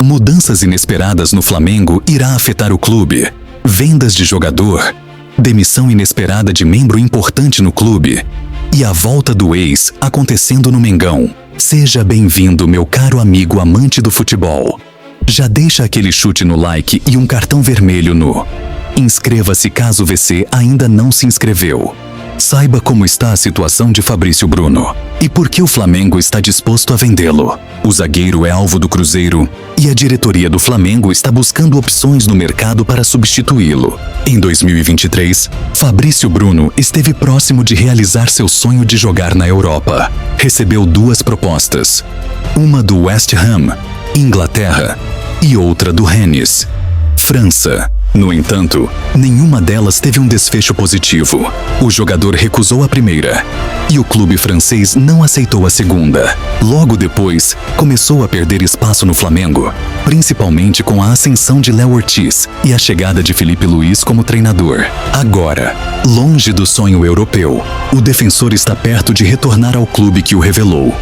Mudanças inesperadas no Flamengo irá afetar o clube. Vendas de jogador, demissão inesperada de membro importante no clube e a volta do ex acontecendo no Mengão. Seja bem-vindo, meu caro amigo amante do futebol. Já deixa aquele chute no like e um cartão vermelho no... Inscreva-se caso você ainda não se inscreveu. Saiba como está a situação de Fabrício Bruno e por que o Flamengo está disposto a vendê-lo. O zagueiro é alvo do Cruzeiro e a diretoria do Flamengo está buscando opções no mercado para substituí-lo. Em 2023, Fabrício Bruno esteve próximo de realizar seu sonho de jogar na Europa. Recebeu 2 propostas, uma do West Ham, Inglaterra, e outra do Rennes, França. No entanto, nenhuma delas teve um desfecho positivo. O jogador recusou a primeira e o clube francês não aceitou a segunda. Logo depois, começou a perder espaço no Flamengo, principalmente com a ascensão de Léo Ortiz e a chegada de Filipe Luís como treinador. Agora, longe do sonho europeu, o defensor está perto de retornar ao clube que o revelou,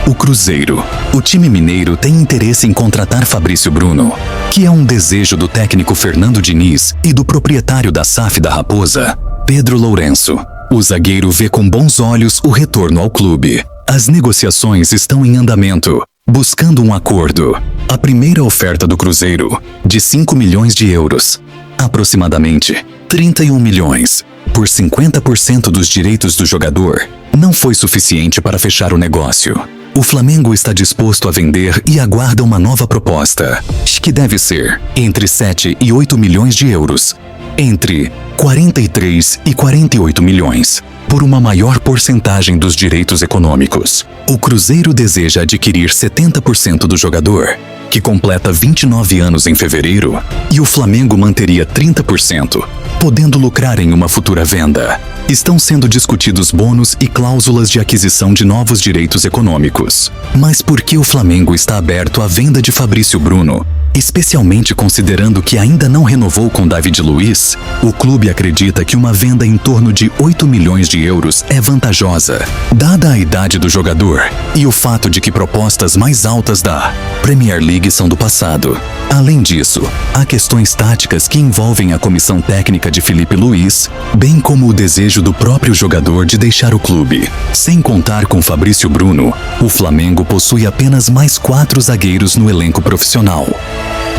o Cruzeiro. O time mineiro tem interesse em contratar Fabrício Bruno, que é um desejo do técnico Fernando Diniz e do proprietário da SAF da Raposa, Pedro Lourenço. O zagueiro vê com bons olhos o retorno ao clube. As negociações estão em andamento, buscando um acordo. A primeira oferta do Cruzeiro, de 5 milhões de euros, aproximadamente 31 milhões, por 50% dos direitos do jogador, não foi suficiente para fechar o negócio. O Flamengo está disposto a vender e aguarda uma nova proposta, que deve ser entre 7 e 8 milhões de euros, entre 43 e 48 milhões, por uma maior porcentagem dos direitos econômicos. O Cruzeiro deseja adquirir 70% do jogador, que completa 29 anos em fevereiro, e o Flamengo manteria 30%, podendo lucrar em uma futura venda. Estão sendo discutidos bônus e cláusulas de aquisição de novos direitos econômicos. Mas por que o Flamengo está aberto à venda de Fabrício Bruno? Especialmente considerando que ainda não renovou com David Luiz, o clube acredita que uma venda em torno de 8 milhões de euros é vantajosa, dada a idade do jogador e o fato de que propostas mais altas da Premier League são do passado. Além disso, há questões táticas que envolvem a comissão técnica de Filipe Luís, bem como o desejo do próprio jogador de deixar o clube. Sem contar com Fabrício Bruno, o Flamengo possui apenas mais 4 zagueiros no elenco profissional: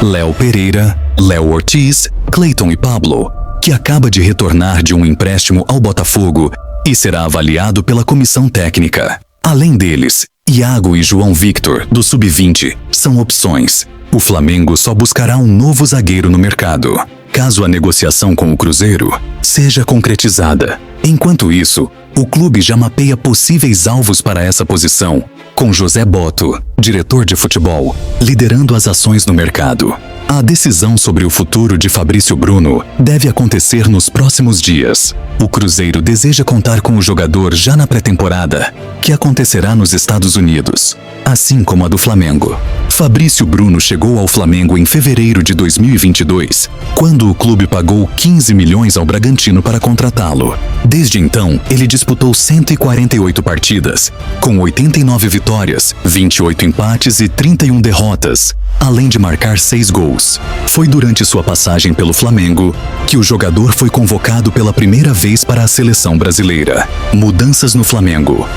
Léo Pereira, Léo Ortiz, Cleiton e Pablo, que acaba de retornar de um empréstimo ao Botafogo e será avaliado pela comissão técnica. Além deles, Iago e João Victor, do Sub-20, são opções. O Flamengo só buscará um novo zagueiro no mercado, caso a negociação com o Cruzeiro seja concretizada. Enquanto isso, o clube já mapeia possíveis alvos para essa posição, com José Boto, diretor de futebol, liderando as ações no mercado. A decisão sobre o futuro de Fabrício Bruno deve acontecer nos próximos dias. O Cruzeiro deseja contar com o jogador já na pré-temporada, que acontecerá nos Estados Unidos, assim como a do Flamengo. Fabrício Bruno chegou ao Flamengo em fevereiro de 2022, quando o clube pagou 15 milhões ao Bragantino para contratá-lo. Desde então, ele disputou 148 partidas, com 89 vitórias, 28 empates e 31 derrotas, além de marcar 6 gols. Foi durante sua passagem pelo Flamengo que o jogador foi convocado pela primeira vez para a seleção brasileira. Mudanças no Flamengo.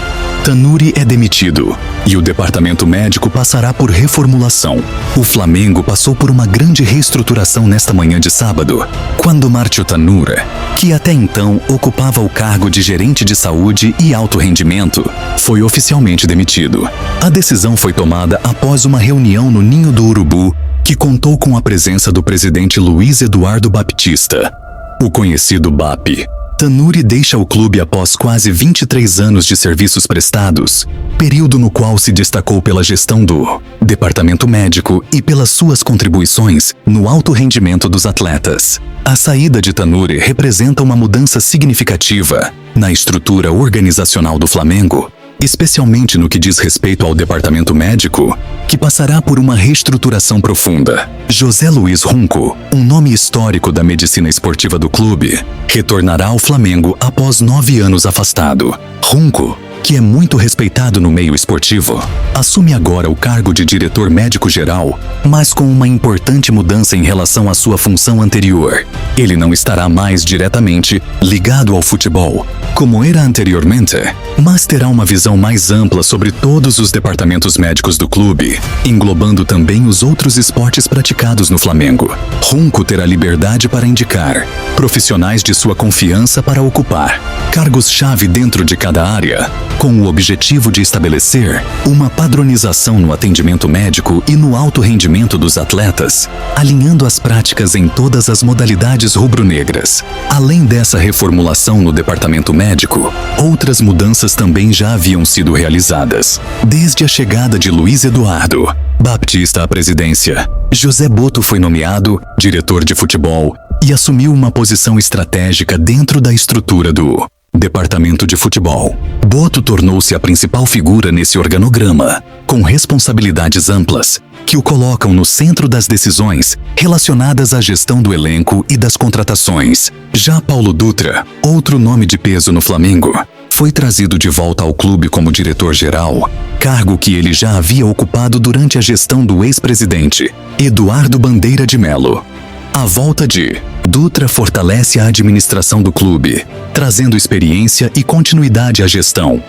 Tanuri é demitido e o departamento médico passará por reformulação. O Flamengo passou por uma grande reestruturação nesta manhã de sábado, quando Márcio Tanuri, que até então ocupava o cargo de gerente de saúde e alto rendimento, foi oficialmente demitido. A decisão foi tomada após uma reunião no Ninho do Urubu, que contou com a presença do presidente Luiz Eduardo Baptista, o conhecido BAP. Tanuri deixa o clube após quase 23 anos de serviços prestados, período no qual se destacou pela gestão do departamento médico e pelas suas contribuições no alto rendimento dos atletas. A saída de Tanuri representa uma mudança significativa na estrutura organizacional do Flamengo, especialmente no que diz respeito ao departamento médico, que passará por uma reestruturação profunda. José Luiz Runco, um nome histórico da medicina esportiva do clube, retornará ao Flamengo após 9 anos afastado. Runco que é muito respeitado no meio esportivo, assume agora o cargo de diretor médico-geral, mas com uma importante mudança em relação à sua função anterior. Ele não estará mais diretamente ligado ao futebol, como era anteriormente, mas terá uma visão mais ampla sobre todos os departamentos médicos do clube, englobando também os outros esportes praticados no Flamengo. Junco terá liberdade para indicar profissionais de sua confiança para ocupar cargos-chave dentro de cada área, com o objetivo de estabelecer uma padronização no atendimento médico e no alto rendimento dos atletas, alinhando as práticas em todas as modalidades rubro-negras. Além dessa reformulação no departamento médico, outras mudanças também já haviam sido realizadas. Desde a chegada de Luiz Eduardo Baptista à presidência, José Botto foi nomeado diretor de futebol e assumiu uma posição estratégica dentro da estrutura do Departamento de Futebol. Botto tornou-se a principal figura nesse organograma, com responsabilidades amplas, que o colocam no centro das decisões relacionadas à gestão do elenco e das contratações. Já Paulo Dutra, outro nome de peso no Flamengo, foi trazido de volta ao clube como diretor-geral, cargo que ele já havia ocupado durante a gestão do ex-presidente Eduardo Bandeira de Melo. A volta de Dutra fortalece a administração do clube, trazendo experiência e continuidade à gestão.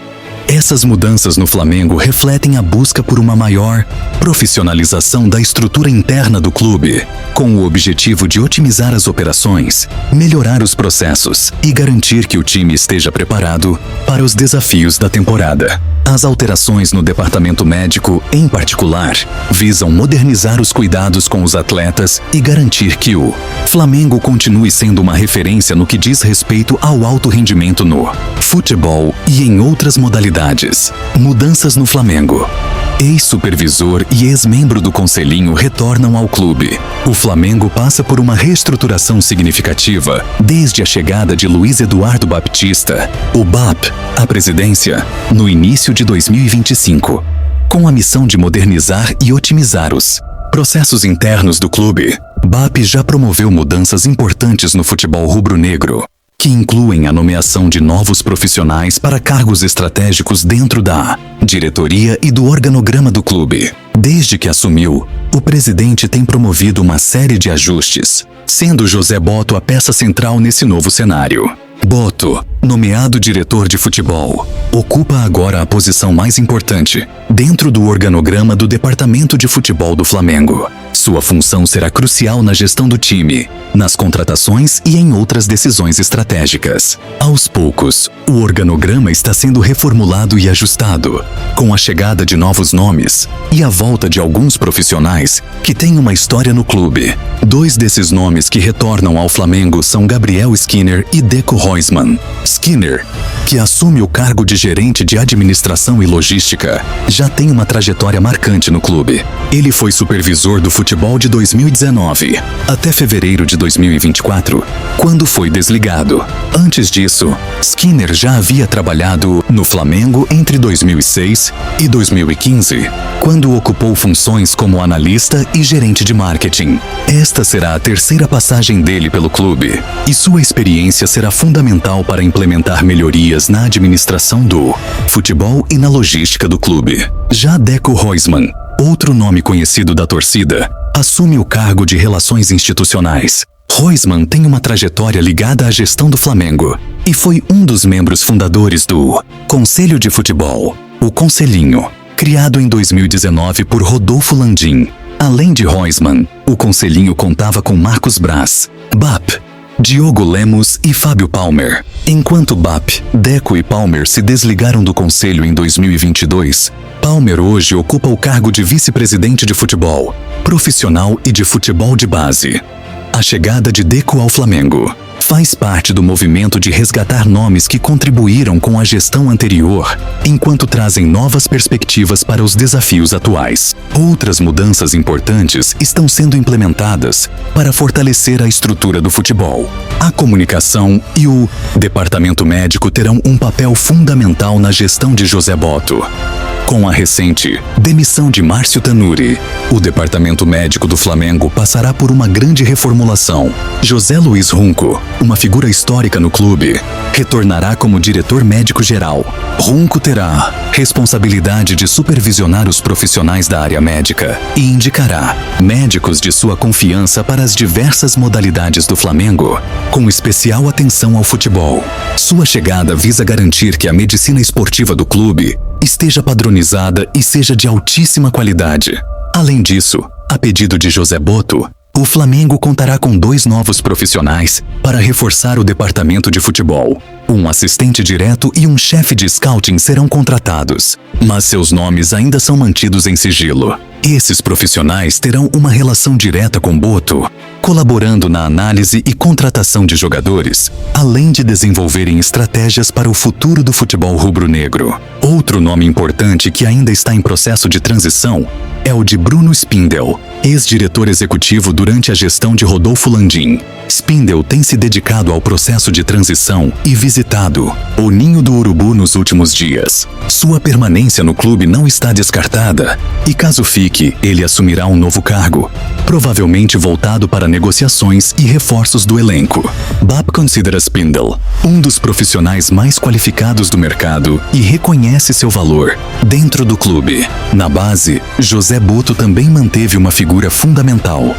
Essas mudanças no Flamengo refletem a busca por uma maior profissionalização da estrutura interna do clube, com o objetivo de otimizar as operações, melhorar os processos e garantir que o time esteja preparado para os desafios da temporada. As alterações no departamento médico, em particular, visam modernizar os cuidados com os atletas e garantir que o Flamengo continue sendo uma referência no que diz respeito ao alto rendimento no futebol e em outras modalidades. Mudanças no Flamengo. Ex-supervisor e ex-membro do Conselhinho retornam ao clube. O Flamengo passa por uma reestruturação significativa desde a chegada de Luiz Eduardo Baptista, o BAP, à presidência, no início de 2025, com a missão de modernizar e otimizar os processos internos do clube. BAP já promoveu mudanças importantes no futebol rubro-negro, que incluem a nomeação de novos profissionais para cargos estratégicos dentro da diretoria e do organograma do clube. Desde que assumiu, o presidente tem promovido uma série de ajustes, sendo José Botto a peça central nesse novo cenário. Botto, nomeado diretor de futebol, ocupa agora a posição mais importante dentro do organograma do Departamento de Futebol do Flamengo. Sua função será crucial na gestão do time, nas contratações e em outras decisões estratégicas. Aos poucos, o organograma está sendo reformulado e ajustado, com a chegada de novos nomes e a volta de alguns profissionais que têm uma história no clube. Dois desses nomes que retornam ao Flamengo são Gabriel Skinner e Deco Roisman. Skinner, que assume o cargo de gerente de administração e logística, já tem uma trajetória marcante no clube. Ele foi supervisor do futebol de 2019 até fevereiro de 2024, quando foi desligado. Antes disso, Skinner já havia trabalhado no Flamengo entre 2006 e 2015, quando ocupou funções como analista e gerente de marketing. Esta será a terceira passagem dele pelo clube, e sua experiência será fundamental para implementar melhorias na administração do futebol e na logística do clube. Já Deco Roisman, outro nome conhecido da torcida, assume o cargo de Relações Institucionais. Roisman tem uma trajetória ligada à gestão do Flamengo e foi um dos membros fundadores do Conselho de Futebol, o Conselhinho, criado em 2019 por Rodolfo Landim. Além de Roisman, o Conselhinho contava com Marcos Braz, BAP, Diogo Lemos e Fábio Palmer. Enquanto BAP, Deco e Palmer se desligaram do Conselho em 2022, Palmer hoje ocupa o cargo de vice-presidente de futebol, profissional e de futebol de base. A chegada de Deco ao Flamengo faz parte do movimento de resgatar nomes que contribuíram com a gestão anterior, enquanto trazem novas perspectivas para os desafios atuais. Outras mudanças importantes estão sendo implementadas para fortalecer a estrutura do futebol. A comunicação e o departamento médico terão um papel fundamental na gestão de José Botto. Com a recente demissão de Márcio Tanuri, o departamento médico do Flamengo passará por uma grande reformulação. José Luiz Runco, uma figura histórica no clube, retornará como diretor médico-geral. Runco terá responsabilidade de supervisionar os profissionais da área médica e indicará médicos de sua confiança para as diversas modalidades do Flamengo, com especial atenção ao futebol. Sua chegada visa garantir que a medicina esportiva do clube esteja padronizada e seja de altíssima qualidade. Além disso, a pedido de José Boto, o Flamengo contará com 2 novos profissionais para reforçar o departamento de futebol. Um assistente direto e um chefe de scouting serão contratados, mas seus nomes ainda são mantidos em sigilo. Esses profissionais terão uma relação direta com Boto, colaborando na análise e contratação de jogadores, além de desenvolverem estratégias para o futuro do futebol rubro-negro. Outro nome importante que ainda está em processo de transição é o de Bruno Spindel, ex-diretor executivo durante a gestão de Rodolfo Landim. Spindel tem se dedicado ao processo de transição e visitado o Ninho do Urubu nos últimos dias. Sua permanência no clube não está descartada e, caso fique, ele assumirá um novo cargo, provavelmente voltado para negociações e reforços do elenco. BAP considera Spindel um dos profissionais mais qualificados do mercado e reconhece seu valor dentro do clube. Na base, José Boto também manteve uma figura fundamental: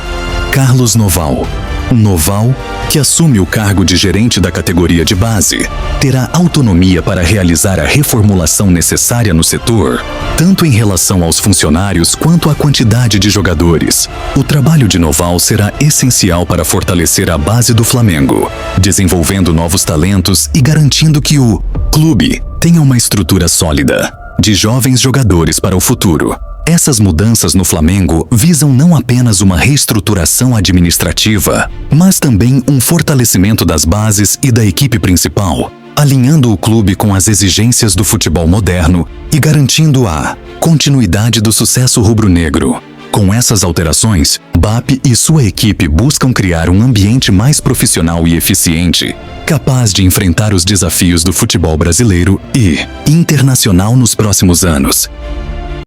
Carlos Noval. Noval, que assume o cargo de gerente da categoria de base, terá autonomia para realizar a reformulação necessária no setor, tanto em relação aos funcionários quanto à quantidade de jogadores. O trabalho de Noval será essencial para fortalecer a base do Flamengo, desenvolvendo novos talentos e garantindo que o clube tenha uma estrutura sólida de jovens jogadores para o futuro. Essas mudanças no Flamengo visam não apenas uma reestruturação administrativa, mas também um fortalecimento das bases e da equipe principal, alinhando o clube com as exigências do futebol moderno e garantindo a continuidade do sucesso rubro-negro. Com essas alterações, BAP e sua equipe buscam criar um ambiente mais profissional e eficiente, capaz de enfrentar os desafios do futebol brasileiro e internacional nos próximos anos.